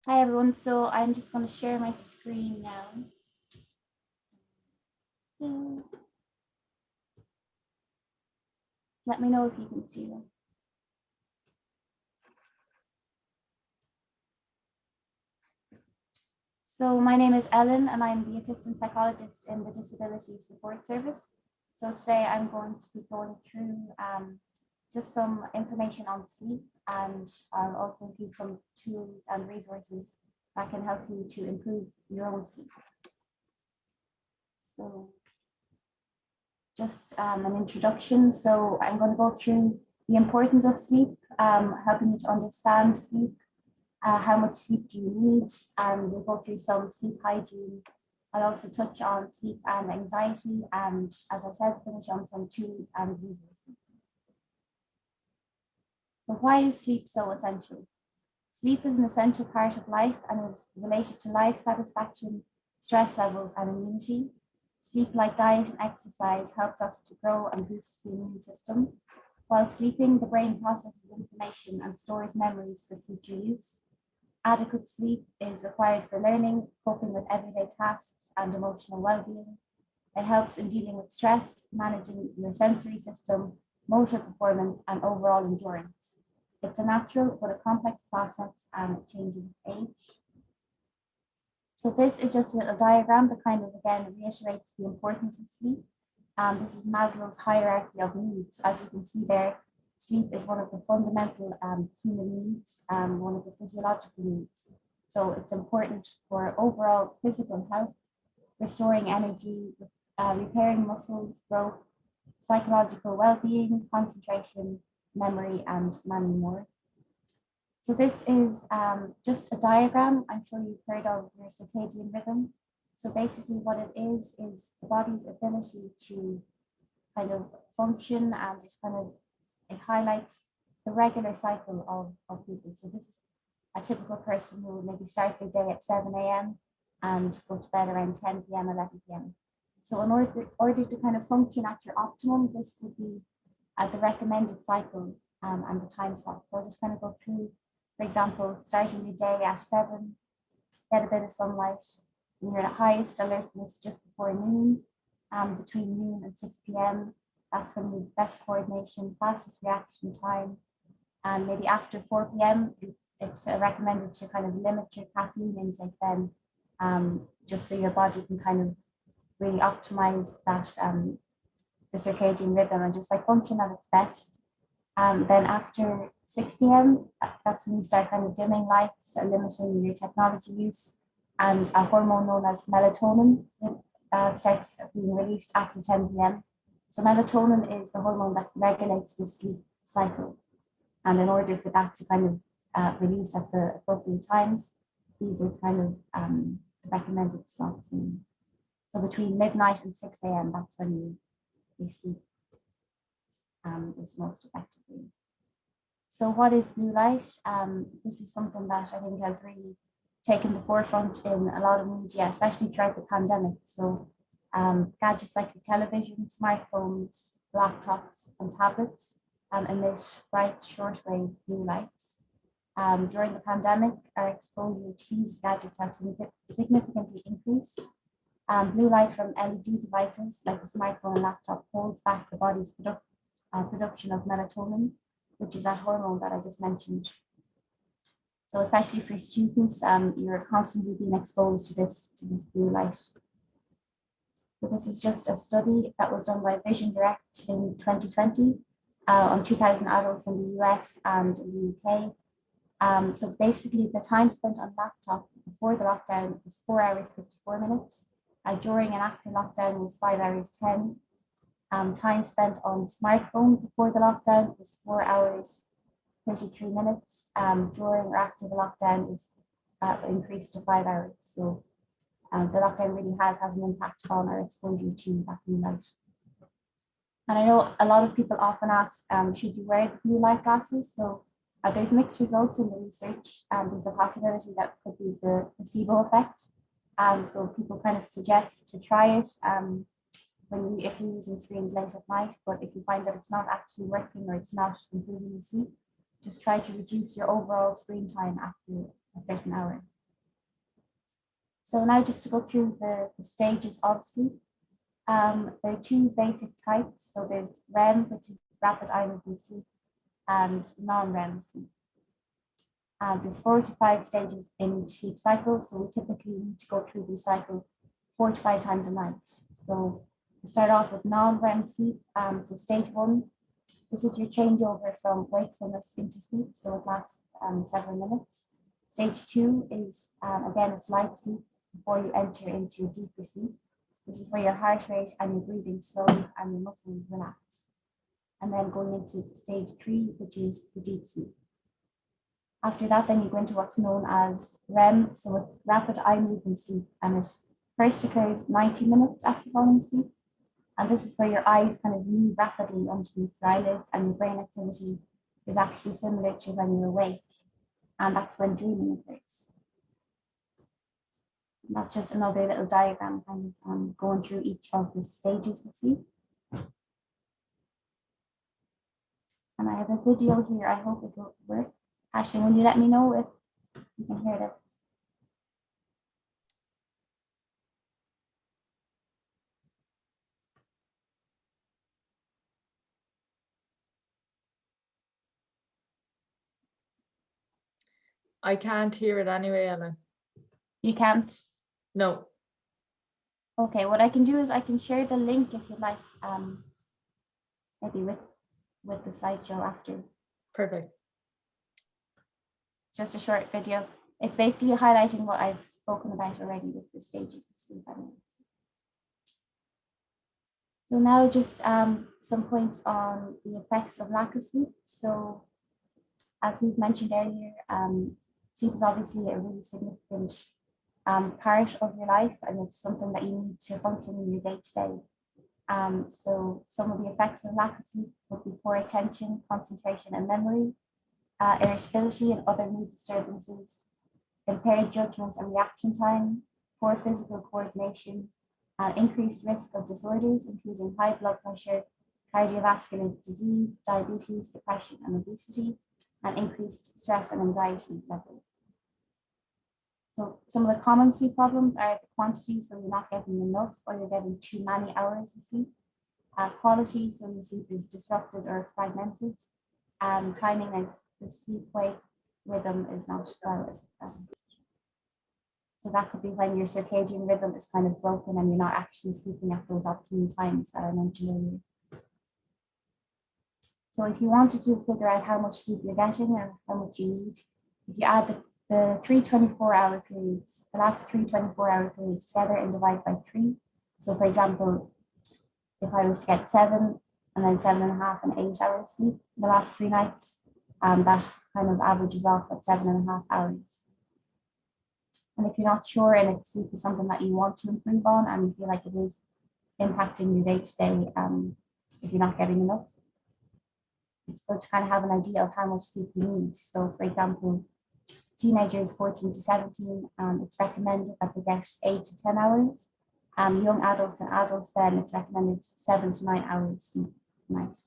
Hi everyone, so I'm just going to share my screen now. Hmm. Let me know if you can see them. So my name is Ellen and I'm the Assistant Psychologist in the Disability Support Service. So today I'm going to be going through just some information on sleep, and I'll also include some tools and resources that can help you to improve your own sleep. So just an introduction. So I'm going to go through the importance of sleep, helping you to understand sleep, how much sleep do you need, and we'll go through some sleep hygiene. I'll also touch on sleep and anxiety, and as I said, finish on some tools and resources. So why is sleep so essential? Sleep is an essential part of life and is related to life satisfaction, stress levels, and immunity. Sleep, like diet and exercise, helps us to grow and boost the immune system. While sleeping, the brain processes information and stores memories for future use. Adequate sleep is required for learning, coping with everyday tasks, and emotional well-being. It helps in dealing with stress, managing your sensory system, motor performance, and overall endurance. It's a natural but a complex process, and it changes with age. So this is just a diagram that kind of again reiterates the importance of sleep. This is Maslow's hierarchy of needs. As you can see there, sleep is one of the fundamental human needs, one of the physiological needs. So it's important for overall physical health, restoring energy, repairing muscles, growth, psychological well-being, concentration, memory, and many more. So this is just a diagram. I'm sure you've heard of your circadian rhythm. So basically what it is the body's ability to kind of function, and it highlights the regular cycle of people. So this is a typical person who will maybe start their day at 7 a.m. and go to bed around 10 p.m., 11 p.m. So in order to kind of function at your optimum, this would be at the recommended cycle and the time slot. So I'll just kind of go through, for example, starting your day at 7, get a bit of sunlight, and you're at highest alertness just before noon, between noon and 6 p.m. That's when you have best coordination, fastest reaction time. And maybe after 4 p.m., it's recommended to kind of limit your caffeine intake then, just so your body can kind of really optimize that the circadian rhythm and just like function at its best. Then after 6 p.m., that's when you start kind of dimming lights and limiting your technology use. And a hormone known as melatonin starts being released after 10 p.m. So melatonin is the hormone that regulates the sleep cycle. And in order for that to kind of release at the appropriate times, these are kind of the recommended slots. So between midnight and 6 a.m., that's when you sleep is most effectively. So what is blue light? This is something that I think has really taken the forefront in a lot of media, especially throughout the pandemic. So gadgets like the television, smartphones, laptops, and tablets emit bright shortwave blue lights. During the pandemic, our exposure to these gadgets has significantly increased. Blue light from LED devices like the smartphone and laptop holds back the body's production of melatonin, which is that hormone that I just mentioned. So especially for students, you're constantly being exposed to this blue light. So this is just a study that was done by Vision Direct in 2020 on 2,000 adults in the US and in the UK. So basically the time spent on laptop before the lockdown was 4 hours, 54 minutes. During and after lockdown was 5 hours, 10. Time spent on smartphone before the lockdown was 4 hours, 33 minutes. During or after the lockdown is increased to 5 hours. So the lockdown really has an impact on our exposure to that blue light. And I know a lot of people often ask, should you wear the blue light glasses? So there's mixed results in the research, and there's a possibility that could be the placebo effect. So people kind of suggest to try it if you're using screens late at night, but if you find that it's not actually working or it's not improving your sleep, just try to reduce your overall screen time after a certain hour. So now just to go through the stages of sleep. There are two basic types. So there's REM, which is rapid eye movement sleep, and non-REM sleep. There's 4 to 5 stages in each sleep cycle. So we typically need to go through these cycles 4 to 5 times a night. So to start off with non-REM sleep, so stage 1, this is your changeover from wakefulness into sleep. So it lasts several minutes. Stage 2 is, again, it's light sleep before you enter into deeper sleep. This is where your heart rate and your breathing slows and your muscles relax. And then going into stage 3, which is the deep sleep. After that, then you go into what's known as REM, so it's rapid eye movement sleep, and it first occurs 90 minutes after falling asleep. And this is where your eyes kind of move rapidly underneath your eyelids, and your brain activity is actually similar to when you're awake. And that's when dreaming occurs. And that's just another little diagram kind of going through each of the stages of sleep. And I have a video here. I hope it will work. Ashley, will you let me know if you can hear this? I can't hear it anyway, Ellen. You can't? No. Okay, what I can do is I can share the link if you'd like, maybe with the slideshow after. Perfect. It's just a short video. It's basically highlighting what I've spoken about already with the stages of sleep. So now just some points on the effects of lack of sleep. So as we've mentioned earlier, sleep is obviously a really significant part of your life, and it's something that you need to function in your day-to-day. So some of the effects of lack of sleep would be poor attention, concentration and memory, irritability and other mood disturbances, impaired judgment and reaction time, poor physical coordination, increased risk of disorders, including high blood pressure, cardiovascular disease, diabetes, depression and obesity, and increased stress and anxiety levels. So some of the common sleep problems are the quantity, so you're not getting enough or you're getting too many hours of sleep. Quality, so your sleep is disrupted or fragmented. Timing and the sleep-wake rhythm is not well. So that could be when your circadian rhythm is kind of broken and you're not actually sleeping at those optimum times that I mentioned earlier. So if you wanted to figure out how much sleep you're getting or how much you need, if you add the 3 24-hour periods, the last 3 24-hour periods together and divide by 3. So for example, if I was to get 7 and then 7.5 and 8 hours sleep the last 3 nights, that kind of averages off at 7.5 hours. And if you're not sure and if sleep is something that you want to improve on and you feel like it is impacting your day-to-day, if you're not getting enough, it's good to kind of have an idea of how much sleep you need. So for example, teenagers 14 to 17, it's recommended that they get 8 to 10 hours. Young adults and adults, then it's recommended 7 to 9 hours sleep a night.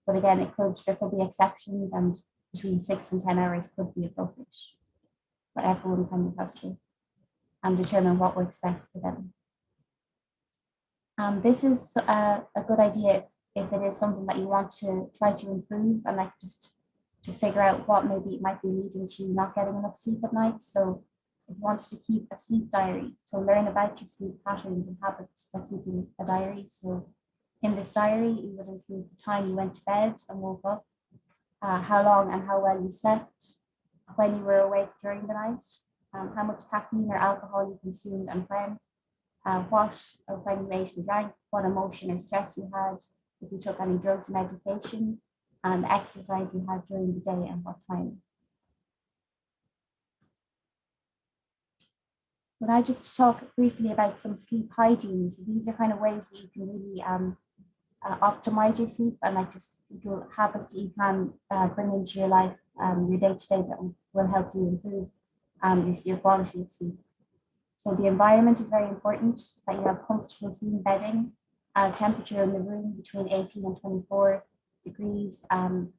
But again, there could be exceptions, and between 6 and 10 hours could be appropriate. But everyone kind of has to determine what works best for them. This is a good idea if it is something that you want to try to improve and like just to figure out what maybe it might be leading to not getting enough sleep at night. So if you want to keep a sleep diary, so learn about your sleep patterns and habits by keeping a diary. So in this diary, you would include the time you went to bed and woke up, how long and how well you slept, when you were awake during the night, how much caffeine or alcohol you consumed and when, what or when you ate and drank, what emotion or stress you had, if you took any drugs or medication, and the exercise you had during the day and what time. So now just to talk briefly about some sleep hygiene. So these are kind of ways that you can really optimize your sleep and like just little habits that you can bring into your life, your day-to-day that will help you improve your quality of sleep. So the environment is very important, that you have comfortable clean bedding, temperature in the room between 18 and 24 degrees,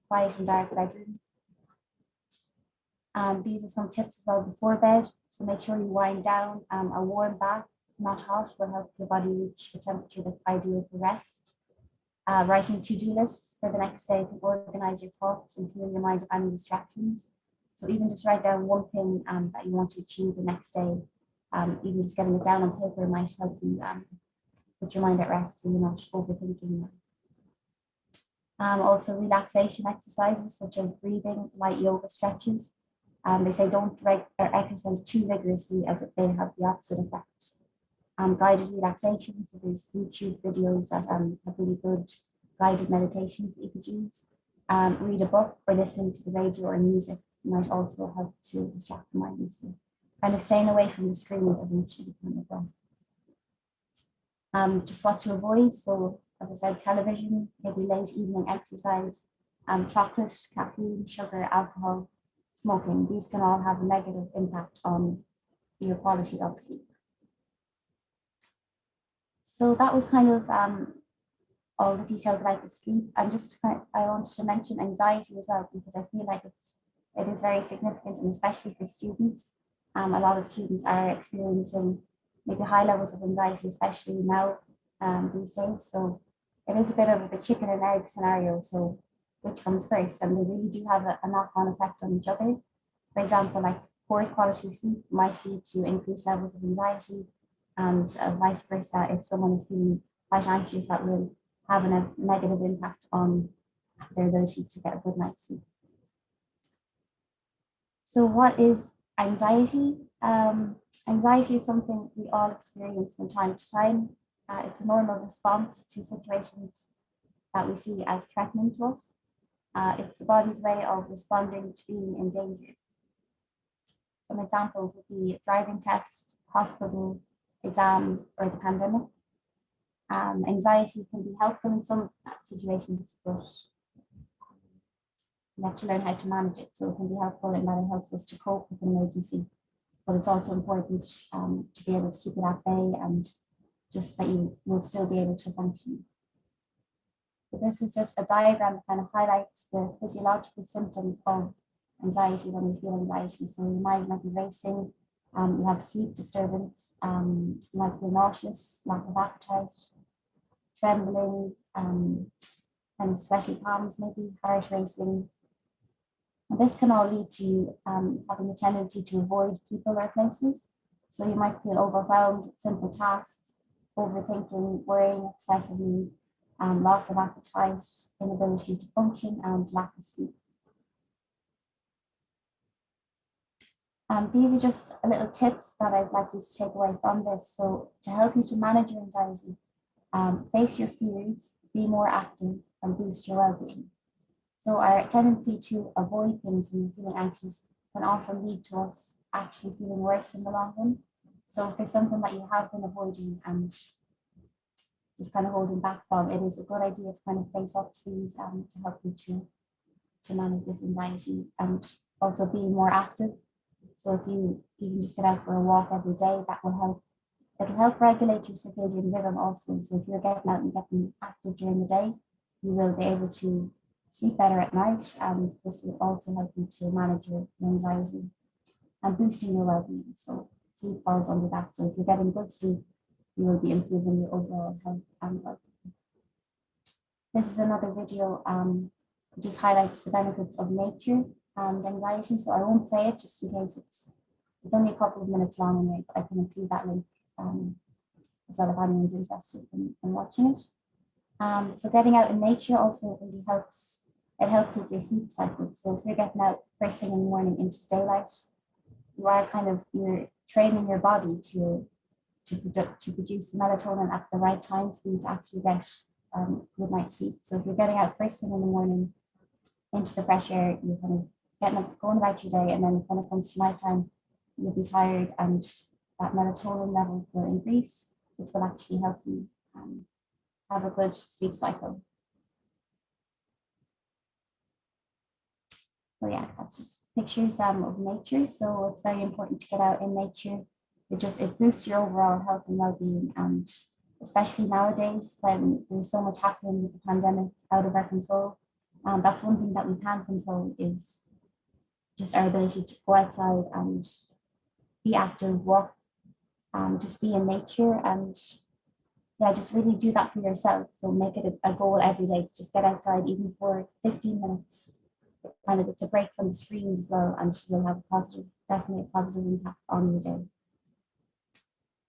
quiet and dark bedroom. These are some tips as well before bed. So make sure you wind down. A warm bath, not hot, will help your body reach a temperature that's ideal for rest. Writing to-do lists for the next day can organize your thoughts and clear your mind of any distractions. So even just write down one thing that you want to achieve the next day. Even just getting it down on paper might help you put your mind at rest so you're not overthinking. Also relaxation exercises such as breathing, light yoga stretches. They say don't exercise too vigorously as it may have the opposite effect. Guided relaxation, so there's YouTube videos that have really good guided meditations that you could use. Read a book or listening to the radio or music might also help to distract the mind. So kind of staying away from the screens as much as you can as well. Just what to avoid. So as I said, television, maybe late evening exercise, chocolate, caffeine, sugar, alcohol, smoking. These can all have a negative impact on your quality of sleep. So that was kind of all the details about the sleep. And just I wanted to mention anxiety as well, because I feel like it is very significant, and especially for students. A lot of students are experiencing maybe high levels of anxiety, especially now these days. So it is a bit of a chicken and egg scenario. So which comes first? And they really do have a knock-on effect on each other. For example, like poor quality sleep might lead to increased levels of anxiety, and vice versa. If someone is feeling quite anxious, that will have a negative impact on their ability to get a good night's sleep. So what is anxiety? Anxiety is something we all experience from time to time. It's a normal response to situations that we see as threatening to us. It's the body's way of responding to being in danger. Some examples would be driving tests, hospital, exams, or the pandemic. Anxiety can be helpful in some situations, but you have to learn how to manage it. So it can be helpful in that it helps us to cope with an emergency, but it's also important to be able to keep it at bay and just that you will still be able to function. So this is just a diagram that kind of highlights the physiological symptoms of anxiety when you feel anxiety. So your mind might be racing, you have sleep disturbance, you might feel nauseous, lack of appetite, trembling, kind of sweaty palms, maybe heart racing. And this can all lead to having a tendency to avoid people or places. So you might feel overwhelmed with simple tasks, overthinking, worrying excessively, loss of appetite, inability to function, and lack of sleep. These are just a little tips that I'd like you to take away from this. So to help you to manage your anxiety, face your fears, be more active, and boost your well-being. So our tendency to avoid things when you're feeling anxious can often lead to us actually feeling worse in the long run. So if there's something that you have been avoiding and just kind of holding back from, it is a good idea to kind of face up to these to help you to manage this anxiety, and also being more active. So if you can just get out for a walk every day, that will help. It'll help regulate your circadian rhythm also. So if you're getting out and getting active during the day, you will be able to sleep better at night, and this will also help you to manage your anxiety and boosting your well-being. So sleep falls under that. So if you're getting good sleep, you will be improving your overall health and well-being. This is another video that just highlights the benefits of nature and anxiety. So I won't play it just in case it's only a couple of minutes long anyway, but I can include that link as well if anyone's interested in watching it. So getting out in nature also really helps. It helps with your sleep cycle. So if you're getting out first thing in the morning into daylight, you're training your body to produce the melatonin at the right time for you to actually get good night's sleep. So if you're getting out first thing in the morning into the fresh air, you're kind of getting up, going about your day, and then when it comes to nighttime, you'll be tired and that melatonin level will increase, which will actually help you have a good sleep cycle. So yeah, that's just pictures of nature. So it's very important to get out in nature. It boosts your overall health and well-being, and especially nowadays when there's so much happening with the pandemic out of our control. That's one thing that we can control is just our ability to go outside and be active, walk, just be in nature, and yeah, just really do that for yourself. So make it a goal every day. Just get outside even for 15 minutes. Kind of, it's a break from the screens as well, and you'll have a positive, definitely a positive impact on your day.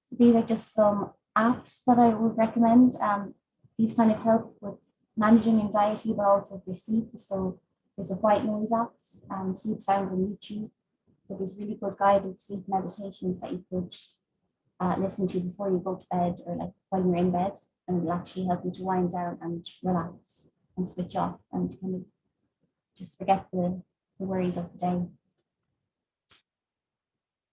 So these are just some apps that I would recommend. These kind of help with managing anxiety, but also for sleep. So there's a white noise apps, sleep sounds on YouTube. There's really good guided sleep meditations that you could listen to before you go to bed, or like when you're in bed, and it will actually help you to wind down and relax and switch off and kind of just forget the worries of the day.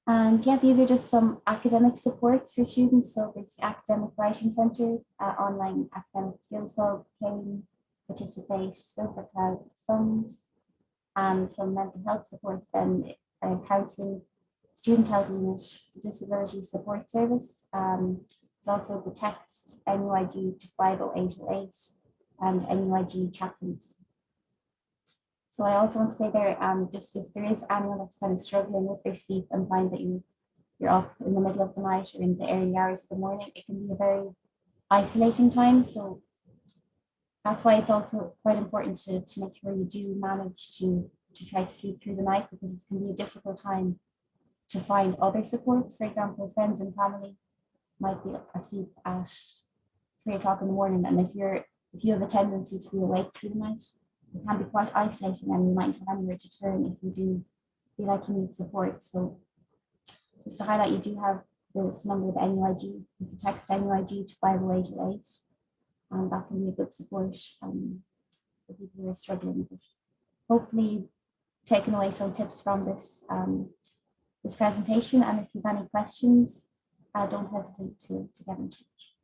And yeah, these are just some academic supports for students. So it's Academic Writing Centre, online academic skills hub, Claim, Participate, Silver Cloud, Sums, and some mental health support, then counselling, student health unit, disability support service. There's also the text NUIG to 50808 and NUIG chaplain. So I also want to say there, just if there is anyone that's kind of struggling with their sleep and find that you're up in the middle of the night or in the early hours of the morning, it can be a very isolating time. So that's why it's also quite important to make sure you do manage to try to sleep through the night, because it can be a difficult time to find other supports. For example, friends and family might be asleep at 3 o'clock in the morning, and if you have a tendency to be awake through the night, it can be quite isolating, and you might have anywhere to turn if you do feel like you need support. So just to highlight, you do have this number of NUIG. You can text NUIG to 50808, and that can be a good support for people who are struggling. But hopefully taken away some tips from this this presentation, and if you have any questions, don't hesitate to get in touch.